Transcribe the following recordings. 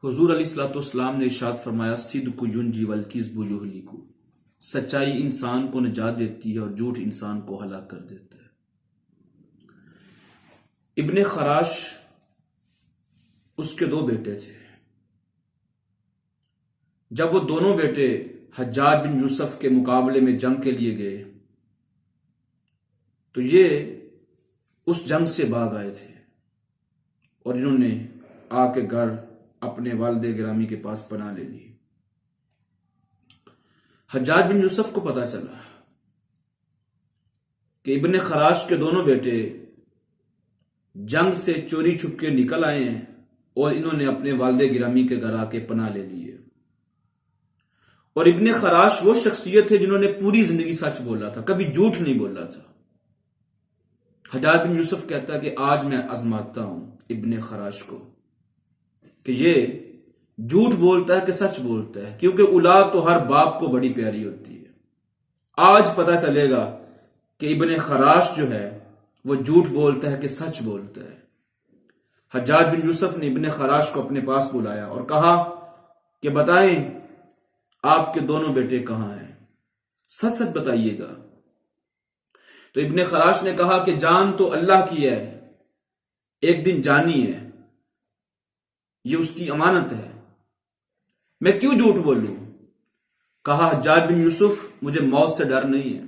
حضور علیہ الصلوۃ والسلام نے ارشاد فرمایا صدق ینجی والکذب یہلک، سچائی انسان کو نجات دیتی ہے اور جھوٹ انسان کو ہلاک کر دیتا ہے۔ ابن خراش اس کے 2 بیٹے تھے۔ جب وہ دونوں بیٹے حجاج بن یوسف کے مقابلے میں جنگ کے لیے گئے تو یہ اس جنگ سے بھاگ آئے تھے اور انہوں نے آ کے گھر اپنے والد گرامی کے پاس پناہ لے لی۔ حجاج بن یوسف کو پتا چلا کہ ابن خراش کے دونوں بیٹے جنگ سے چوری چھپ کے نکل آئے ہیں اور انہوں نے اپنے والد گرامی کے گھر آ کے پناہ لے لی ہے۔ اور ابن خراش وہ شخصیت ہے جنہوں نے پوری زندگی سچ بولا تھا، کبھی جھوٹ نہیں بولا تھا۔ حجاج بن یوسف کہتا ہے کہ آج میں آزماتا ہوں ابن خراش کو کہ یہ جھوٹ بولتا ہے کہ سچ بولتا ہے، کیونکہ اولاد تو ہر باپ کو بڑی پیاری ہوتی ہے۔ آج پتا چلے گا کہ ابن خراش جو ہے وہ جھوٹ بولتا ہے کہ سچ بولتا ہے۔ حجاج بن یوسف نے ابن خراش کو اپنے پاس بلایا اور کہا کہ بتائیں آپ کے دونوں بیٹے کہاں ہیں، سچ سچ بتائیے گا۔ تو ابن خراش نے کہا کہ جان تو اللہ کی ہے، ایک دن جانی ہے، یہ اس کی امانت ہے، میں کیوں جھوٹ بولوں؟ کہا حجاج بن یوسف مجھے موت سے ڈر نہیں ہے،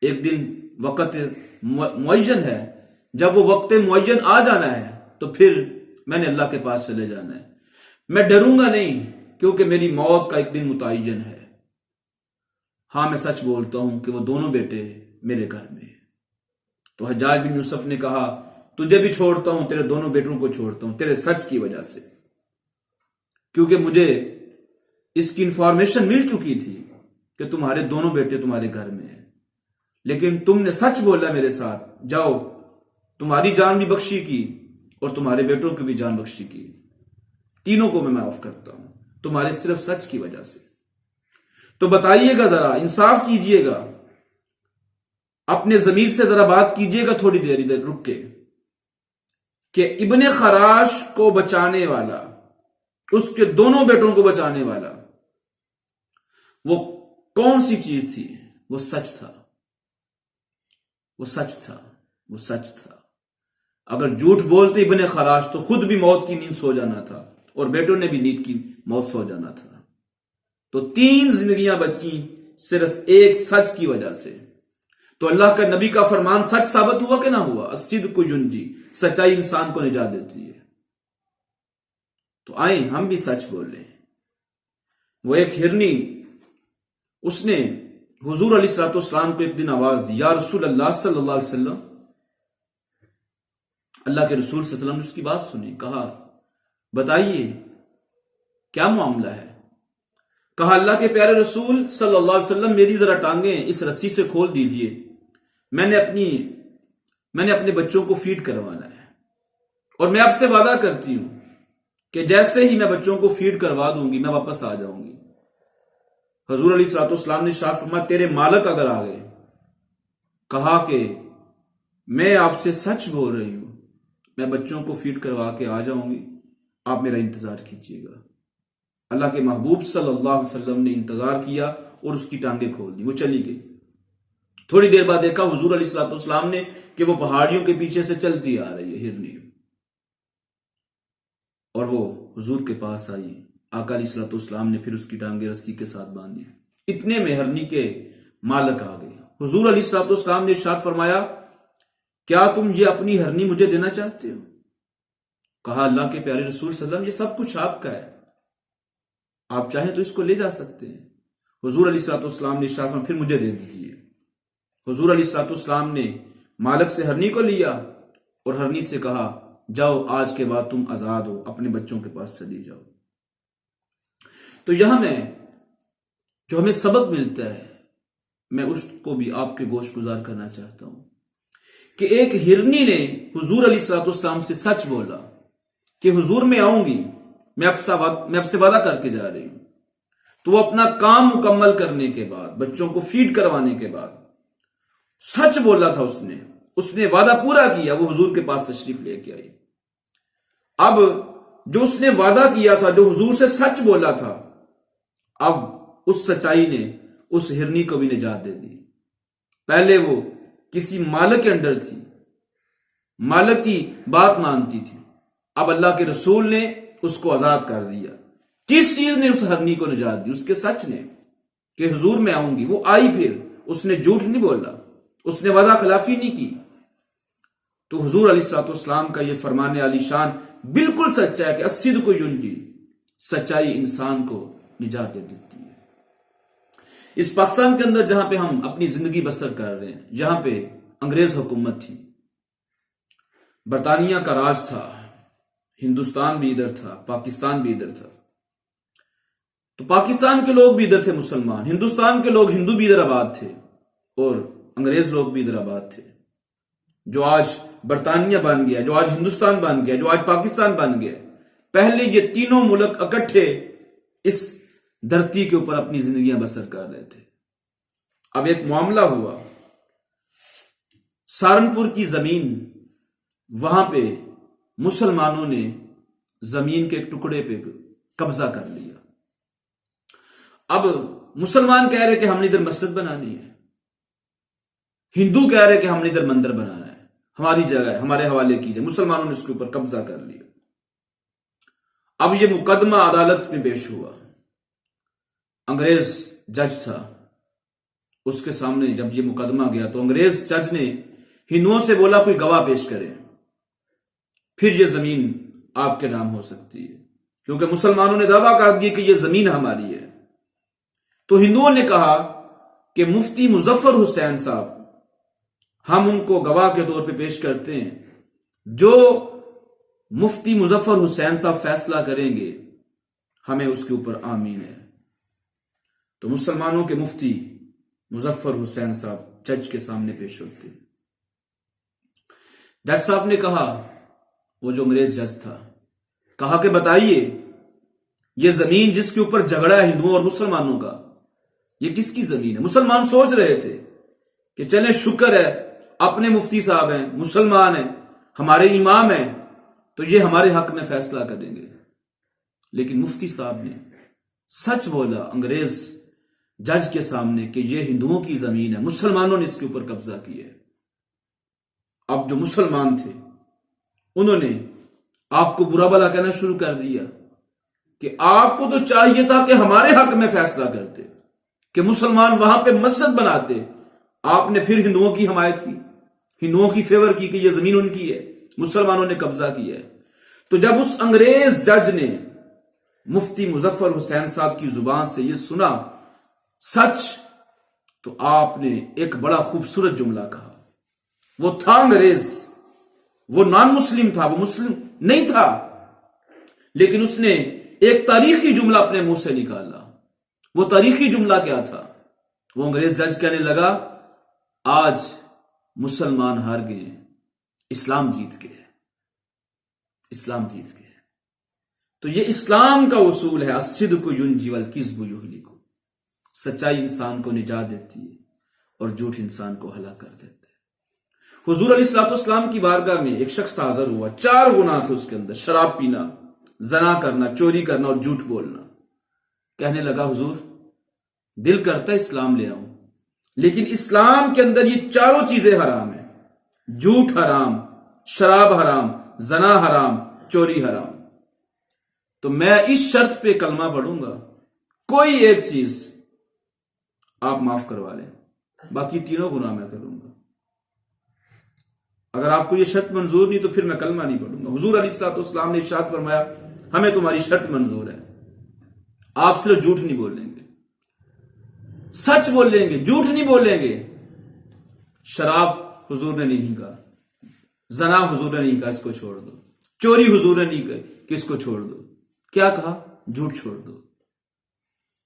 ایک دن وقت معین ہے، جب وہ وقت معین آ جانا ہے تو پھر میں نے اللہ کے پاس چلے جانا ہے، میں ڈروں گا نہیں کیونکہ میری موت کا ایک دن متعین ہے۔ ہاں میں سچ بولتا ہوں کہ وہ دونوں بیٹے میرے گھر میں ہیں۔ تو حجاج بن یوسف نے کہا تجھے بھی چھوڑتا ہوں، تیرے دونوں بیٹوں کو چھوڑتا ہوں تیرے سچ کی وجہ سے، کیونکہ مجھے اس کی انفارمیشن مل چکی تھی کہ تمہارے دونوں بیٹے تمہارے گھر میں ہیں، لیکن تم نے سچ بولا میرے ساتھ، جاؤ تمہاری جان بھی بخشی کی اور تمہارے بیٹوں کی بھی جان بخشی کی، تینوں کو میں معاف کرتا ہوں تمہارے صرف سچ کی وجہ سے۔ تو بتائیے گا، ذرا انصاف کیجئے گا، اپنے ضمیر سے ذرا بات کیجئے گا تھوڑی دیر ادھر رک کے، کہ ابن خراش کو بچانے والا، اس کے دونوں بیٹوں کو بچانے والا وہ کون سی چیز تھی؟ وہ سچ تھا، وہ سچ تھا، وہ سچ تھا۔ اگر جھوٹ بولتے ابن خراش تو خود بھی موت کی نیند سو جانا تھا اور بیٹوں نے بھی نیند کی موت سو جانا تھا۔ تو 3 زندگیاں بچیں صرف ایک سچ کی وجہ سے۔ تو اللہ کا نبی کا فرمان سچ ثابت ہوا کہ نہ ہوا؟ الصدق ینجی، سچائی انسان کو نجات دیتی ہے۔ تو آئیں ہم بھی سچ بول لیں۔ وہ ایک ہرنی، اس نے حضور علیہ الصلوۃ والسلام کو ایک دن آواز دی، یا رسول اللہ صلی اللہ علیہ وسلم۔ اللہ کے رسول صلی اللہ علیہ وسلم نے اس کی بات سنی، کہا بتائیے کیا معاملہ ہے؟ کہا اللہ کے پیارے رسول صلی اللہ علیہ وسلم میری ذرا ٹانگیں اس رسی سے کھول دیجئے، میں نے اپنے بچوں کو فیڈ کروانا ہے، اور میں آپ سے وعدہ کرتی ہوں کہ جیسے ہی میں بچوں کو فیڈ کروا دوں گی میں واپس آ جاؤں گی۔ حضور علیہ الصلوۃ والسلام نے ارشاد فرمایا تیرے مالک اگر آ گئے، کہا کہ میں آپ سے سچ بول رہی ہوں، میں بچوں کو فیڈ کروا کے آ جاؤں گی، آپ میرا انتظار کیجیے گا۔ اللہ کے محبوب صلی اللہ علیہ وسلم نے انتظار کیا اور اس کی ٹانگیں کھول دی، وہ چلی گئی۔ تھوڑی دیر بعد دیکھا حضور علیہ الصلوۃ والسلام نے کہ وہ پہاڑیوں کے پیچھے سے چلتی آ رہی ہے ہرنی، اور وہ حضور کے پاس آئی۔ آقا علیہ الصلوۃ والسلام نے پھر اس کی ٹانگیں رسی کے ساتھ باندھی، اتنے میں ہرنی کے مالک آ گئے۔ حضور علیہ الصلوۃ والسلام نے ارشاد فرمایا کیا تم یہ اپنی ہرنی مجھے دینا چاہتے ہو؟ کہا اللہ کے پیارے رسول صلی اللہ علیہ وسلم یہ سب کچھ آپ کا ہے، آپ چاہیں تو اس کو لے جا سکتے ہیں۔ حضور علیہ الصلوۃ والسلام نے ارشاد فرمایا پھر مجھے دے دیجیے۔ حضور علیہ الصلوۃ والسلام نے مالک سے ہرنی کو لیا اور ہرنی سے کہا جاؤ آج کے بعد تم آزاد ہو، اپنے بچوں کے پاس چلی جاؤ۔ تو یہاں میں جو ہمیں سبق ملتا ہے میں اس کو بھی آپ کے گوش گزار کرنا چاہتا ہوں کہ ایک ہرنی نے حضور علیہ الصلوۃ والسلام سے سچ بولا کہ حضور میں آؤں گی، میں آپ سے وعدہ کر کے جا رہی ہوں۔ تو وہ اپنا کام مکمل کرنے کے بعد، بچوں کو فیڈ کروانے کے بعد سچ بولا تھا، اس نے وعدہ پورا کیا، وہ حضور کے پاس تشریف لے کے آئی۔ اب جو اس نے وعدہ کیا تھا، جو حضور سے سچ بولا تھا، اب اس سچائی نے اس ہرنی کو بھی نجات دے دی۔ پہلے وہ کسی مالک کے انڈر تھی، مالک کی بات مانتی تھی، اب اللہ کے رسول نے اس کو آزاد کر دیا۔ کس چیز نے اس ہرنی کو نجات دی؟ اس کے سچ نے، کہ حضور میں آؤں گی۔ وہ آئی، پھر اس نے جھوٹ نہیں بولا، اس نے وعدہ خلافی نہیں کی۔ تو حضور علیہ الصلوۃ والسلام کا یہ فرمان علی شان بالکل سچا ہے کہ الصدق ینجی، سچائی انسان کو نجات دے دیتی ہے۔ اس پاکستان کے اندر جہاں پہ ہم اپنی زندگی بسر کر رہے ہیں، جہاں پہ انگریز حکومت تھی، برطانیہ کا راج تھا، ہندوستان بھی ادھر تھا، پاکستان بھی ادھر تھا، تو پاکستان کے لوگ بھی ادھر تھے مسلمان، ہندوستان کے لوگ ہندو بھی ادھر آباد تھے، اور انگریز لوگ بھی ادھر آباد تھے۔ جو آج برطانیہ بن گیا، جو آج ہندوستان بن گیا، جو آج پاکستان بن گیا، پہلے یہ تینوں ملک اکٹھے اس دھرتی کے اوپر اپنی زندگیاں بسر کر رہے تھے۔ اب ایک معاملہ ہوا، سہارنپور کی زمین، وہاں پہ مسلمانوں نے زمین کے ایک ٹکڑے پہ قبضہ کر لیا۔ اب مسلمان کہہ رہے کہ ہم نے ادھر مسجد بنانی ہے، ہندو کہہ رہے کہ ہم نے ادھر مندر بنانا ہے، ہماری جگہ ہے، ہمارے حوالے کی جائے۔ مسلمانوں نے اس کے اوپر قبضہ کر لیا۔ اب یہ مقدمہ عدالت میں پیش ہوا، انگریز جج تھا، اس کے سامنے جب یہ مقدمہ گیا تو انگریز جج نے ہندوؤں سے بولا کوئی گواہ پیش کرے، پھر یہ زمین آپ کے نام ہو سکتی ہے، کیونکہ مسلمانوں نے دعویٰ کر دیا کہ یہ زمین ہماری ہے۔ تو ہندوؤں نے کہا کہ مفتی مظفر حسین صاحب، ہم ان کو گواہ کے طور پہ پیش کرتے ہیں، جو مفتی مظفر حسین صاحب فیصلہ کریں گے ہمیں اس کے اوپر آمین ہے۔ تو مسلمانوں کے مفتی مظفر حسین صاحب جج کے سامنے پیش ہوتے، جج صاحب نے کہا، وہ جو انگریز جج تھا، کہا کہ بتائیے یہ زمین جس کے اوپر جھگڑا ہے ہندوؤں اور مسلمانوں کا، یہ کس کی زمین ہے؟ مسلمان سوچ رہے تھے کہ چلیں شکر ہے اپنے مفتی صاحب ہیں، مسلمان ہیں، ہمارے امام ہیں، تو یہ ہمارے حق میں فیصلہ کریں گے۔ لیکن مفتی صاحب نے سچ بولا انگریز جج کے سامنے کہ یہ ہندوؤں کی زمین ہے، مسلمانوں نے اس کے اوپر قبضہ کیا ہے۔ اب جو مسلمان تھے انہوں نے آپ کو برا بھلا کہنا شروع کر دیا کہ آپ کو تو چاہیے تھا کہ ہمارے حق میں فیصلہ کرتے، کہ مسلمان وہاں پہ مسجد بناتے، آپ نے پھر ہندوؤں کی حمایت کی، ہندوؤں کی فیور کی کہ یہ زمین ان کی ہے، مسلمانوں نے قبضہ کیا ہے۔ تو جب اس انگریز جج نے مفتی مظفر حسین صاحب کی زبان سے یہ سنا سچ، تو آپ نے ایک بڑا خوبصورت جملہ کہا۔ وہ تھا انگریز، وہ نان مسلم تھا، وہ مسلم نہیں تھا، لیکن اس نے ایک تاریخی جملہ اپنے منہ سے نکالا۔ وہ تاریخی جملہ کیا تھا؟ وہ انگریز جج کہنے لگا، آج مسلمان ہار گئے ہیں، اسلام جیت گئے، اسلام جیت گئے۔ تو یہ اسلام کا اصول ہے، الصدق ینجی والکذب یہلک، سچائی انسان کو نجات دیتی ہے اور جھوٹ انسان کو ہلاک کر دیتا ہے۔ حضور علیہ الصلوۃ والسلام کی بارگاہ میں ایک شخص حاضر ہوا، 4 گناہ تھے اس کے اندر، شراب پینا، زنا کرنا، چوری کرنا اور جھوٹ بولنا۔ کہنے لگا حضور دل کرتا ہے اسلام لے آؤں، لیکن اسلام کے اندر یہ 4 چیزیں حرام ہیں، جھوٹ حرام، شراب حرام، زنا حرام، چوری حرام۔ تو میں اس شرط پہ کلمہ پڑھوں گا، کوئی ایک چیز آپ معاف کروا لیں، باقی تینوں گناہ میں کروں گا۔ اگر آپ کو یہ شرط منظور نہیں تو پھر میں کلمہ نہیں پڑھوں گا۔ حضور علیہ الصلوۃ والسلام نے ارشاد فرمایا، ہمیں تمہاری شرط منظور ہے، آپ صرف جھوٹ نہیں بولیں گے، سچ بولیں گے، جھوٹ نہیں بولیں گے۔ شراب حضور نے نہیں کہا، زنا حضور نے نہیں کہا اس کو چھوڑ دو، چوری حضور نے نہیں کہا کہ اس کو چھوڑ دو، کیا کہا؟ جھوٹ چھوڑ دو۔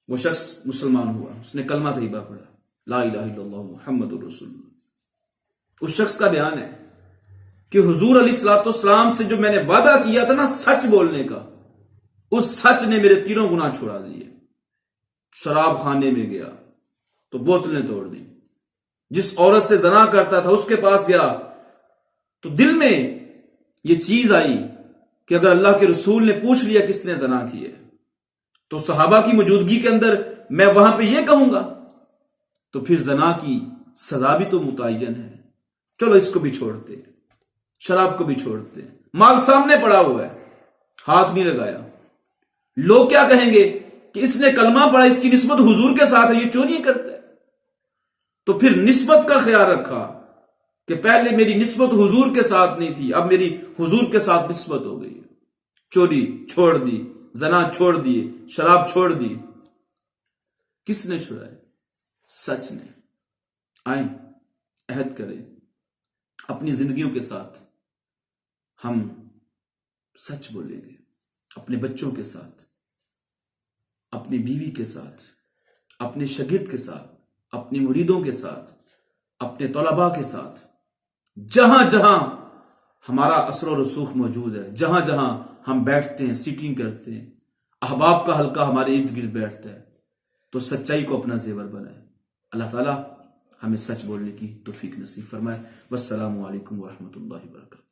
وہ شخص مسلمان ہوا، اس نے کلمہ طیبہ پڑھا، لا الہ الا اللہ محمد رسول اللہ۔ اس شخص کا بیان ہے کہ حضور علیہ الصلوۃ والسلام سے جو میں نے وعدہ کیا تھا نا سچ بولنے کا، اس سچ نے میرے تینوں گناہ چھوڑا دیے۔ شراب خانے میں گیا تو بوتلیں توڑ دی، جس عورت سے زنا کرتا تھا اس کے پاس گیا تو دل میں یہ چیز آئی کہ اگر اللہ کے رسول نے پوچھ لیا کس نے زنا کی ہے تو صحابہ کی موجودگی کے اندر میں وہاں پہ یہ کہوں گا تو پھر زنا کی سزا بھی تو متعین ہے. چلو اس کو بھی چھوڑتے ہیں, شراب کو بھی چھوڑتے ہیں, مال سامنے پڑا ہوا ہے, ہاتھ نہیں لگایا. لوگ کیا کہیں گے کہ اس نے کلمہ پڑھا, اس کی نسبت حضور کے ساتھ ہے, یہ چوری کرتا ہے. تو پھر نسبت کا خیال رکھا کہ پہلے میری نسبت حضور کے ساتھ نہیں تھی, اب میری حضور کے ساتھ نسبت ہو گئی. چوری چھوڑ دی, زنا چھوڑ دیے, شراب چھوڑ دی. کس نے چھڑائے؟ سچ نے. آئیں عہد کریں اپنی زندگیوں کے ساتھ, ہم سچ بولیں گے اپنے بچوں کے ساتھ, اپنی بیوی کے ساتھ, اپنے شاگرد کے ساتھ, اپنے مریدوں کے ساتھ, اپنے طلباء کے ساتھ. جہاں جہاں ہمارا اثر و رسوخ موجود ہے, جہاں جہاں ہم بیٹھتے ہیں, سیٹنگ کرتے ہیں, احباب کا حلقہ ہمارے ارد گرد بیٹھتا ہے, تو سچائی کو اپنا زیور بنائے. اللہ تعالیٰ ہمیں سچ بولنے کی توفیق نصیب فرمائے. والسلام علیکم ورحمۃ اللہ وبرکاتہ.